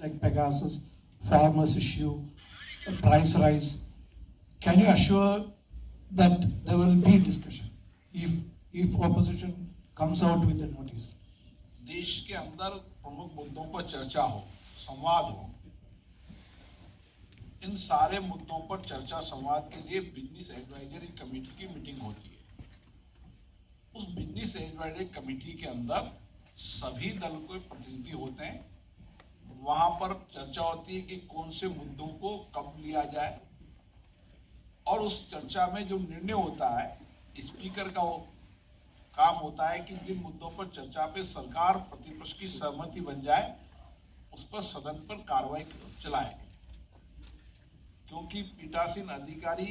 like Pegasus, farmers issue, price rise. Can you assure that there will be discussion if opposition comes out with a notice? देश के अंदर प्रमुख मुद्दों पर चर्चा हो, संवाद हो। इन सारे मुद्दों पर चर्चा संवाद के लिए बिजनेस एडवाइजरी कमेटी की मीटिंग होती है। उस बिजनेस एडवाइजरी कमेटी के अंदर सभी दल के प्रतिनिधि होते हैं। वहां पर चर्चा होती है कि कौन से मुद्दों को कब लिया जाए, और उस चर्चा में जो निर्णय होता है, स्पीकर का वो काम होता है कि जिन मुद्दों पर चर्चा पे सरकार प्रतिपक्ष की सहमति बन जाए, उस पर सदन पर कार्रवाई चलाए। क्योंकि पीठासीन अधिकारी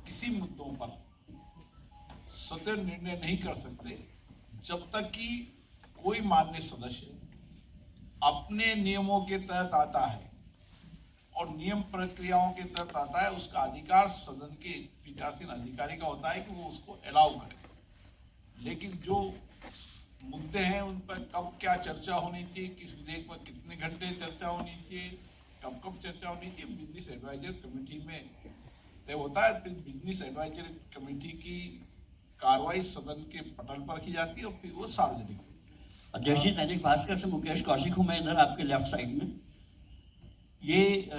किसी मुद्दों पर सदन निर्णय नहीं कर सकते जब तक कि कोई माननीय सदस्य अपने नियमों के तहत आता है और नियम प्रक्रियाओं के तहत आता है। उसका अधिकार सदन के पीठासीन अधिकारी का होता है कि वो उसको अलाउ करे। लेकिन जो मुद्दे हैं उन पर कब क्या चर्चा होनी चाहिए, किस विधेयक पर कितने घंटे चर्चा होनी चाहिए, कब कब चर्चा होनी चाहिए, बिजनेस एडवाइजरी कमेटी में तय होता है। फिर बिजनेस एडवाइजरी कमेटी की कार्रवाई सदन के पटल पर की जाती है और फिर वो सार्वजनिक। अध्यक्ष जी, दैनिक भास्कर से मुकेश कौशिक हूँ मैं, इधर आपके लेफ्ट साइड में। ये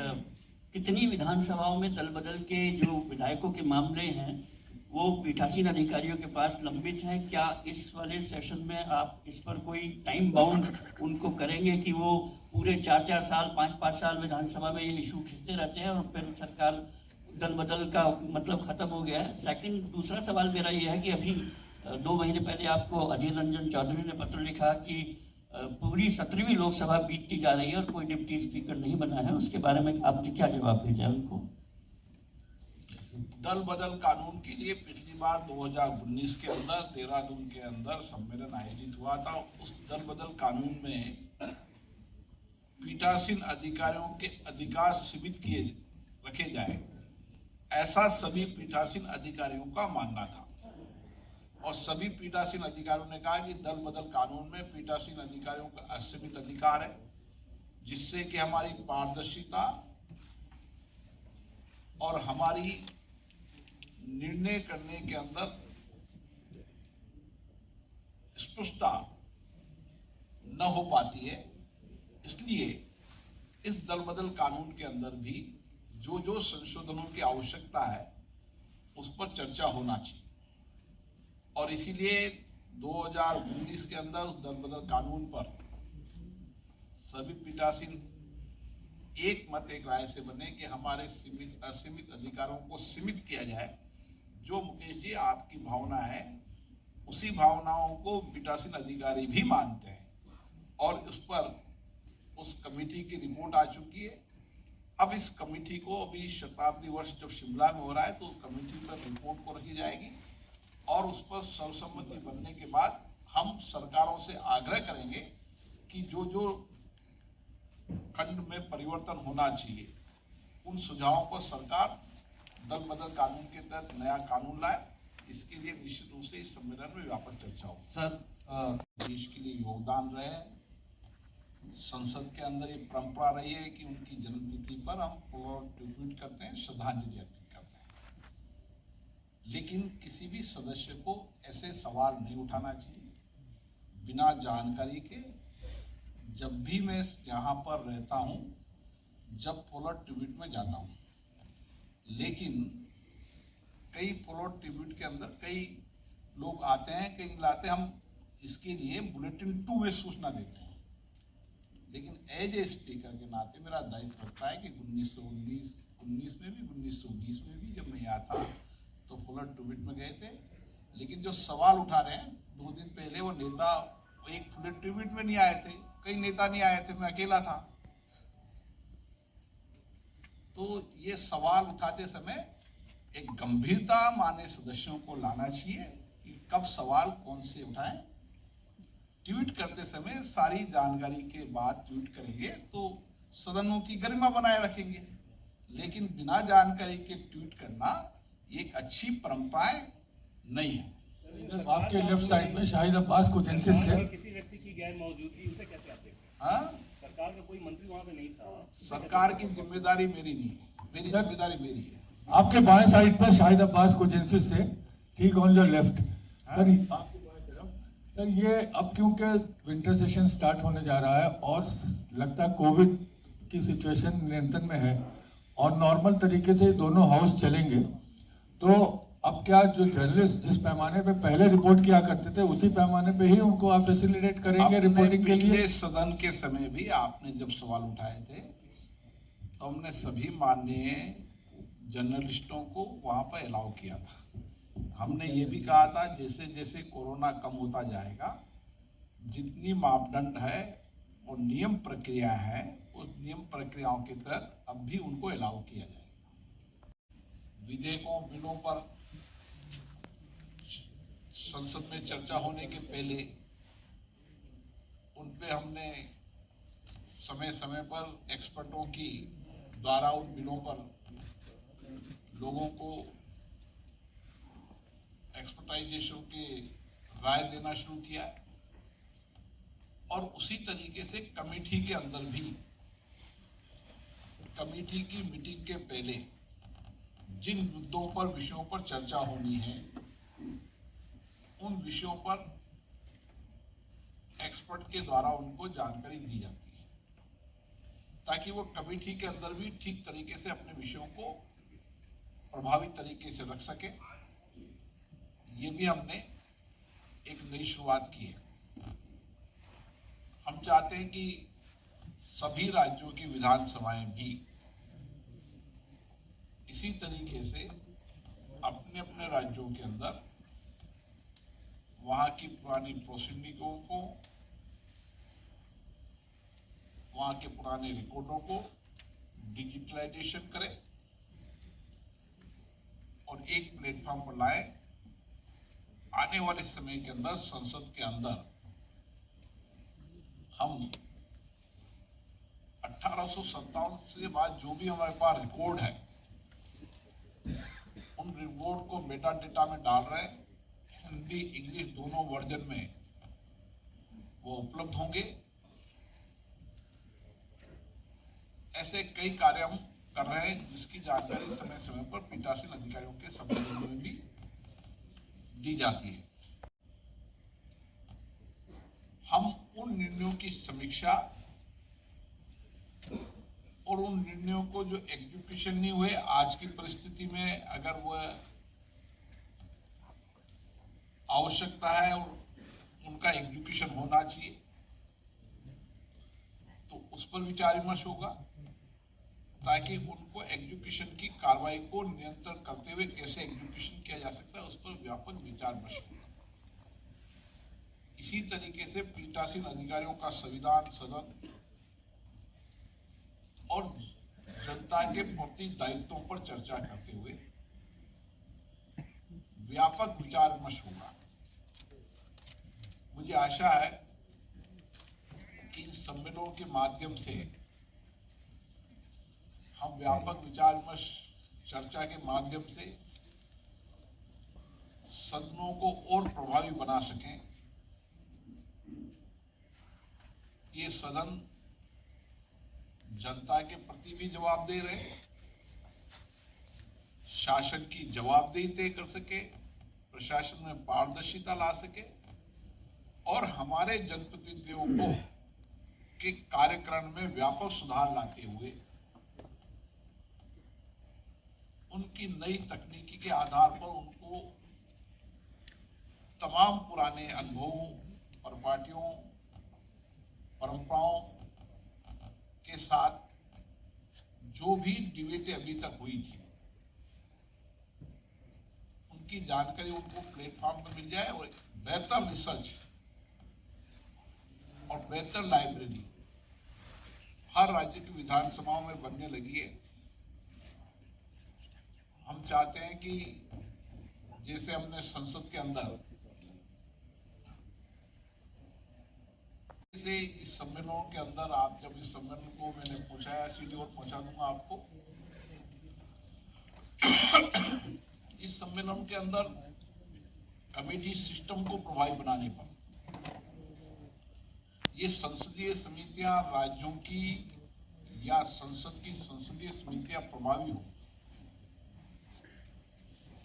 कितनी विधानसभाओं में दल बदल के जो विधायकों के मामले हैं वो पीठासीन अधिकारियों के पास लंबित हैं? क्या इस वाले सेशन में आप इस पर कोई टाइम बाउंड उनको करेंगे कि वो पूरे 4-4 साल 5-5 साल विधानसभा में ये इशू खींचते रहते हैं और फिर सरकार दल बदल का मतलब खत्म हो गया है? सेकंड, दूसरा सवाल मेरा ये है कि अभी 2 महीने पहले आपको अधीर रंजन चौधरी ने पत्र लिखा कि पूरी 17वीं लोकसभा बीतती जा रही है और कोई डिप्टी स्पीकर नहीं बना है। उसके बारे में आपने क्या जवाब भेजा उनको? दल बदल कानून के लिए पिछली बार 2019 के अंदर देहरादून के अंदर सम्मेलन आयोजित हुआ था। उस दल बदल कानून में पीठासीन अधिकारियों के अधिकार सीमित किए रखे जाए, ऐसा सभी पीठासीन अधिकारियों का मानना था। और सभी पीठासीन अधिकारियों ने कहा कि दल बदल कानून में पीठासीन अधिकारियों का असीमित अधिकार है, जिससे कि हमारी पारदर्शिता और हमारी निर्णय करने के अंदर स्पष्टता न हो पाती है। इसलिए इस दल बदल कानून के अंदर भी जो जो संशोधनों की आवश्यकता है उस पर चर्चा होना चाहिए। और इसीलिए 2019 के अंदर उस दल बदल कानून पर सभी पीठासीन एक मत एक राय से बने कि हमारे असीमित अधिकारों को सीमित किया जाए। जो मुकेश जी आपकी भावना है, उसी भावनाओं को पीठासीन अधिकारी भी मानते हैं और उस पर उस कमेटी की रिपोर्ट आ चुकी है। अब इस कमेटी को अभी शताब्दी वर्ष जब शिमला में हो रहा है तो उस कमेटी पर रिपोर्ट को रखी जाएगी और उस पर सर्वसम्मति बनने के बाद हम सरकारों से आग्रह करेंगे कि जो जो खंड में परिवर्तन होना चाहिए उन सुझावों पर सरकार दल बदल कानून के तहत नया कानून लाए। इसके लिए निश्चित रूप से इस सम्मेलन में व्यापक चर्चा हो। सर, देश के लिए योगदान रहे, संसद के अंदर ये परंपरा रही है कि उनकी जन्मतिथि पर हम ट्रिब्यूट करते हैं, श्रद्धांजलि अर्पित करते हैं। लेकिन किसी भी सदस्य को ऐसे सवाल नहीं उठाना चाहिए बिना जानकारी के। जब भी मैं यहाँ पर रहता हूँ, जब पोलर ट्रिब्यूट में जाता हूँ, लेकिन कई पोलर ट्रिब्यूट के अंदर कई लोग आते हैं, कई लाते हैं, हम इसके लिए बुलेटिन 2 में सूचना देते हैं। लेकिन एज ए स्पीकर के नाते मेरा दायित्व रखता है कि 1919 में भी 1920 में भी जब मैं यहाँ था तो पोलर ट्रिब्यूट में गए थे। लेकिन जो सवाल उठा रहे हैं, 2 दिन पहले वो नेता एक पोलर ट्रिब्यूट में नहीं आए थे, कई नेता नहीं आए थे, मैं अकेला था। तो ये सवाल उठाते समय एक गंभीरता माने सदस्यों को लाना चाहिए कि कब सवाल कौन से उठाएं। ट्वीट करते समय सारी जानकारी के बाद ट्वीट करेंगे तो सदनों की गरिमा बनाए रखेंगे, लेकिन बिना जानकारी के ट्वीट करना एक अच्छी परंपराएं नहीं है। आपके लेफ्ट साइड में शाहिद अब्बास को जेंसिस से किसी व्यक्ति की गैर मौजूदगी, उसे कैसे आप देखते हैं? हाँ, सरकार का कोई कोई मंत्री वहाँ पे नहीं था। सरकार की जिम्मेदारी मेरी नहीं है, मेरी जिम्मेदारी मेरी है। आपके बाएं साइड पर शाहिद अब्बास कोजेंसिस से, ठीक ऑन योर लेफ्ट। सर ये अब क्योंकि विंटर सेशन स्टार्ट होने जा रहा है और लगता है कोविड की सिचुएशन नियंत्रण में है और नॉर्मल तरीके से दोनों हाउस चलेंगे, तो अब क्या जो जर्नलिस्ट जिस पैमाने पे पहले रिपोर्ट किया करते थे उसी पैमाने पे ही उनको आप फैसिलिटेट करेंगे रिपोर्टिंग के लिए? पिछले सदन के समय भी आपने जब सवाल उठाए थे तो हमने सभी माननीय जर्नलिस्टों को वहां पर अलाउ किया था। हमने ये भी कहा था जैसे जैसे कोरोना कम होता जाएगा, जितनी मापदंड है और नियम प्रक्रिया है उस नियम प्रक्रियाओं के तहत अब भी उनको अलाउ किया जाएगा। विधेयकों बिलों पर संसद में चर्चा होने के पहले उन पे हमने समय समय पर एक्सपर्टों की द्वारा उन बिलों पर लोगों को एक्सपर्टाइजेशन के राय देना शुरू किया है और उसी तरीके से कमेटी के अंदर भी कमेटी की मीटिंग के पहले जिन मुद्दों पर विषयों पर चर्चा होनी है उन विषयों पर एक्सपर्ट के द्वारा उनको जानकारी दी जाती है ताकि वो कमेटी के अंदर भी ठीक तरीके से अपने विषयों को प्रभावी तरीके से रख सके। ये भी हमने एक नई शुरुआत की है। हम चाहते हैं कि सभी राज्यों की विधानसभाएं भी इसी तरीके से अपने अपने राज्यों के अंदर वहां की पुरानी प्रोसीडिंगों को, वहां के पुराने रिकॉर्डों को डिजिटलाइजेशन करें और एक प्लेटफॉर्म पर लाए। आने वाले समय के अंदर संसद के अंदर हम 1857 से बाद जो भी हमारे पास रिकॉर्ड है उन रिकॉर्ड को मेटा डेटा में डाल रहे हैं। हिंदी इंग्लिश दोनों वर्जन में वो उपलब्ध होंगे। ऐसे कई कार्य हम कर रहे हैं जिसकी जानकारी समय समय पर पीठासीन अधिकारियों के सम्मेलन में भी दी जाती है। हम उन निर्णयों की समीक्षा और उन निर्णयों को जो एग्जीक्यूशन नहीं हुए आज की परिस्थिति में अगर वह आवश्यकता है और उनका एग्जीक्यूशन होना चाहिए तो उस पर विचार विमर्श होगा ताकि उनको एग्जीक्यूशन की कार्रवाई को नियंत्रण करते हुए कैसे एग्जीक्यूशन किया जा सकता है उस पर व्यापक विचार विमर्श होगा। इसी तरीके से पीठासीन अधिकारियों का संविधान सदन और जनता के प्रति दायित्वों पर चर्चा करते हुए व्यापक विचार विमर्श होगा। मुझे आशा है कि इन सम्मेलनों के माध्यम से हम व्यापक विचार विमर्श चर्चा के माध्यम से सदनों को और प्रभावी बना सकें। ये सदन जनता के प्रति भी जवाबदेह रहे, शासन की जवाबदेही तय कर सके, प्रशासन में पारदर्शिता ला सके और हमारे जनप्रतिनिधियों को के कार्यक्रम में व्यापक सुधार लाते हुए उनकी नई तकनीकी के आधार पर उनको तमाम पुराने अनुभवों, परिपाटियों, परंपराओं के साथ जो भी डिबेटें अभी तक हुई थी उनकी जानकारी उनको प्लेटफॉर्म पर मिल जाए और बेहतर रिसर्च और बेहतर लाइब्रेरी हर राज्य की विधानसभाओं में बनने लगी है। हम चाहते हैं कि जैसे हमने संसद के अंदर से इस सम्मेलनों के अंदर आप जब इस सम्मेलन को मैंने पहुंचाया सीधी और पहुंचा दूंगा आपको इस सम्मेलन के अंदर कमेटी सिस्टम को प्रभावी बनाने पर ये संसदीय समितियां राज्यों की या संसद की संसदीय समितियां प्रभावी हो,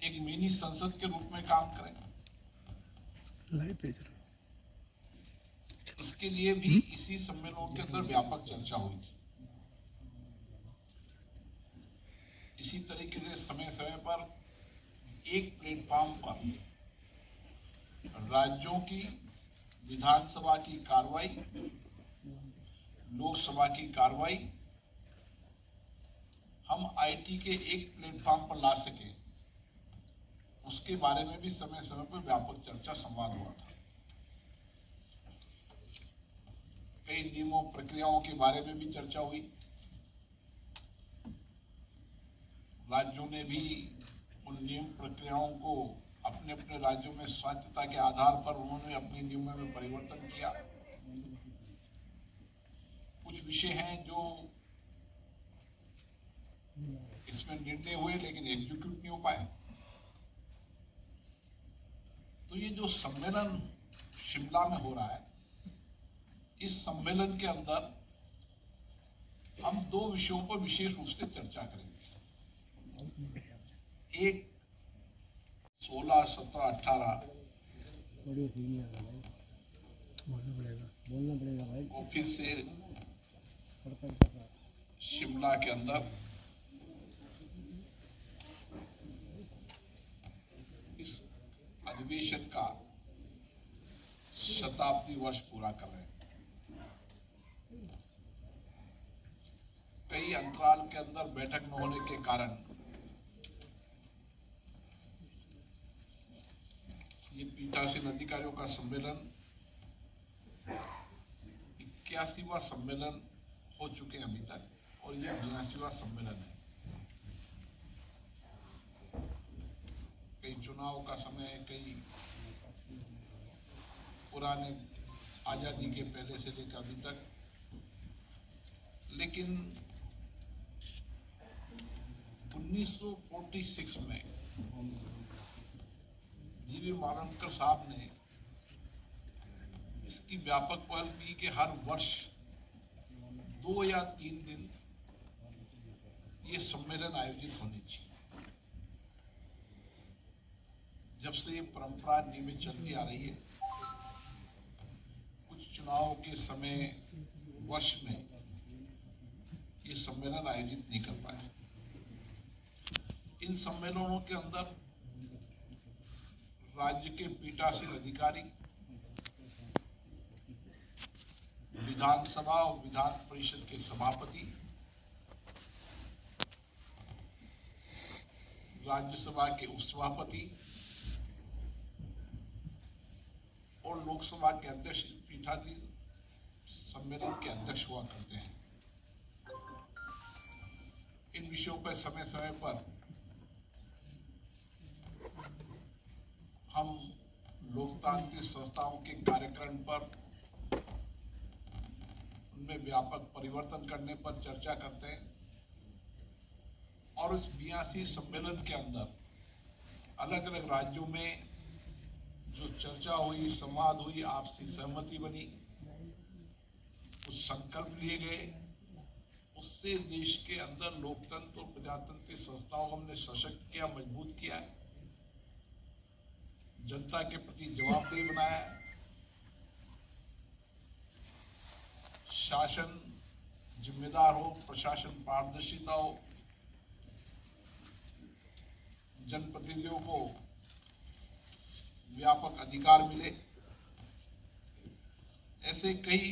एक मिनी संसद के रूप में काम करें। इसके लिए भी इसी सम्मेलन के अंदर व्यापक चर्चा हुई थी। इसी तरीके से समय समय पर एक प्लेटफॉर्म पर राज्यों की विधानसभा की कार्रवाई, लोकसभा की कार्रवाई हम आईटी के एक प्लेटफॉर्म पर ला सके, उसके बारे में भी समय समय पर व्यापक चर्चा संवाद हुआ था। कई नियमों प्रक्रियाओं के बारे में भी चर्चा हुई। राज्यों ने भी उन नियम प्रक्रियाओं को अपने अपने राज्यों में स्वायत्तता के आधार पर उन्होंने अपने नियमों में परिवर्तन किया। कुछ विषय हैं जो इसमें निर्णय हुए लेकिन एग्जीक्यूट नहीं हो पाए। तो ये जो सम्मेलन शिमला में हो रहा है, इस सम्मेलन के अंदर हम दो विषयों पर विशेष रूप से चर्चा करेंगे। एक 16, 17, 18 को फिर से शिमला के अंदर इस अधिवेशन का शताब्दी वर्ष पूरा कर रहे हैं। कई अंतराल के अंदर बैठक न होने के कारण ये पीठासीन अधिकारियों का सम्मेलन 81वां सम्मेलन हो चुके हैं अभी तक, और ये 82वां सम्मेलन है। कई चुनाव का समय, कई पुराने आजादी के पहले से लेकर अभी तक, लेकिन 1946 में जीवी मालवणकर साहब ने इसकी व्यापक पहल की कि हर वर्ष 2 या 3 दिन ये सम्मेलन आयोजित होनी चाहिए। जब से ये परंपरा नियमित चलती आ रही है, कुछ चुनाव के समय वर्ष में ये सम्मेलन आयोजित नहीं कर पाए। इन सम्मेलनों के अंदर राज्य के पीठासीन अधिकारी, विधानसभा और विधान परिषद के सभापति, राज्यसभा के उपसभापति और लोकसभा के अध्यक्ष पीठासीन सम्मेलन के अध्यक्ष हुआ करते हैं। इन विषयों पर समय समय पर हम लोकतांत्रिक संस्थाओं के कार्यक्रम पर, उनमें व्यापक परिवर्तन करने पर चर्चा करते हैं। और इस 82 सम्मेलन के अंदर अलग अलग राज्यों में जो चर्चा हुई, संवाद हुई, आपसी सहमति बनी, कुछ संकल्प लिए गए, उससे देश के अंदर लोकतंत्र और प्रजातांत्रिक संस्थाओं को हमने सशक्त किया, मजबूत किया है, जनता के प्रति जवाबदेह बनाया है, शासन जिम्मेदार हो, प्रशासन पारदर्शिता हो, जनप्रतिनिधियों को व्यापक अधिकार मिले। ऐसे कई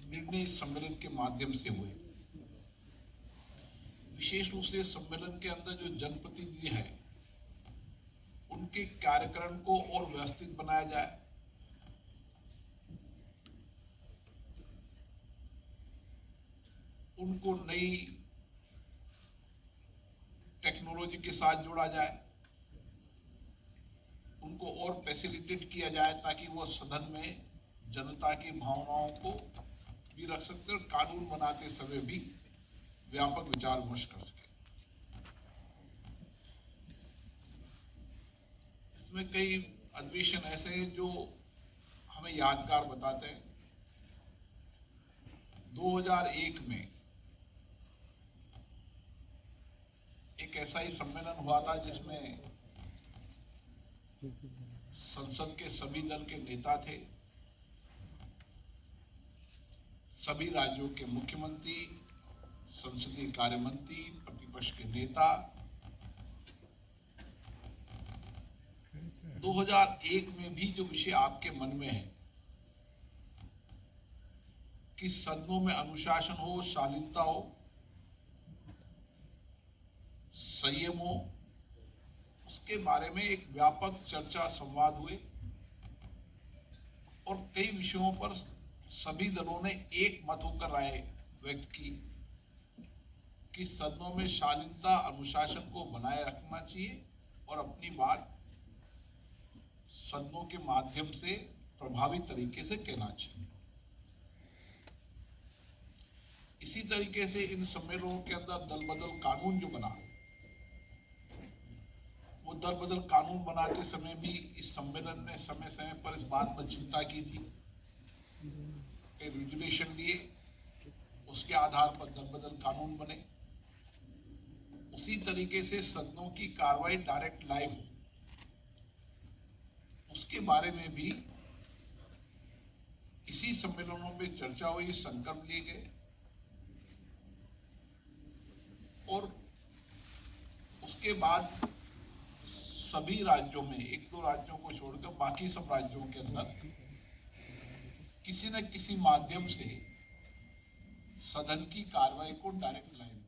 निर्णय सम्मेलन के माध्यम से हुए। विशेष रूप से सम्मेलन के अंदर जो जनप्रतिनिधि है, उनके कार्यक्रम को और व्यवस्थित बनाया जाए, उनको नई टेक्नोलॉजी के साथ जोड़ा जाए, उनको और फैसिलिटेट किया जाए ताकि वो सदन में जनता की भावनाओं को भी रख सकते और कानून बनाते समय भी व्यापक विचार विमर्श कर सके। इसमें कई अधिवेशन ऐसे हैं जो हमें यादगार बताते हैं। 2001 में एक ऐसा ही सम्मेलन हुआ था जिसमें संसद के सभी दल के नेता थे, सभी राज्यों के मुख्यमंत्री, संसदीय कार्य मंत्री, प्रतिपक्ष के नेता। 2001 में भी जो विषय आपके मन में है कि सदनों में अनुशासन हो, शालीनता हो, संयम हो, उसके बारे में एक व्यापक चर्चा संवाद हुए और कई विषयों पर सभी दलों ने एक मत होकर राय व्यक्त की कि सदनों में शालीनता, अनुशासन को बनाए रखना चाहिए और अपनी बात सदनों के माध्यम से प्रभावी तरीके से कहना चाहिए। इसी तरीके से इन सम्मेलनों के अंदर दल बदल कानून जो बना, वो दल बदल कानून बनाते समय भी इस सम्मेलन ने समय समय पर इस बात पर चिंता की थी, रेगुलेशन लिए, उसके आधार पर दल बदल कानून बने। उसी तरीके से सदनों की कार्रवाई डायरेक्ट लाइव हो, उसके बारे में भी इसी सम्मेलनों में चर्चा हुई, संकल्प लिए गए और उसके बाद सभी राज्यों में, एक दो राज्यों को छोड़कर बाकी सब राज्यों के अंदर किसी न किसी माध्यम से सदन की कार्रवाई को डायरेक्ट लाइव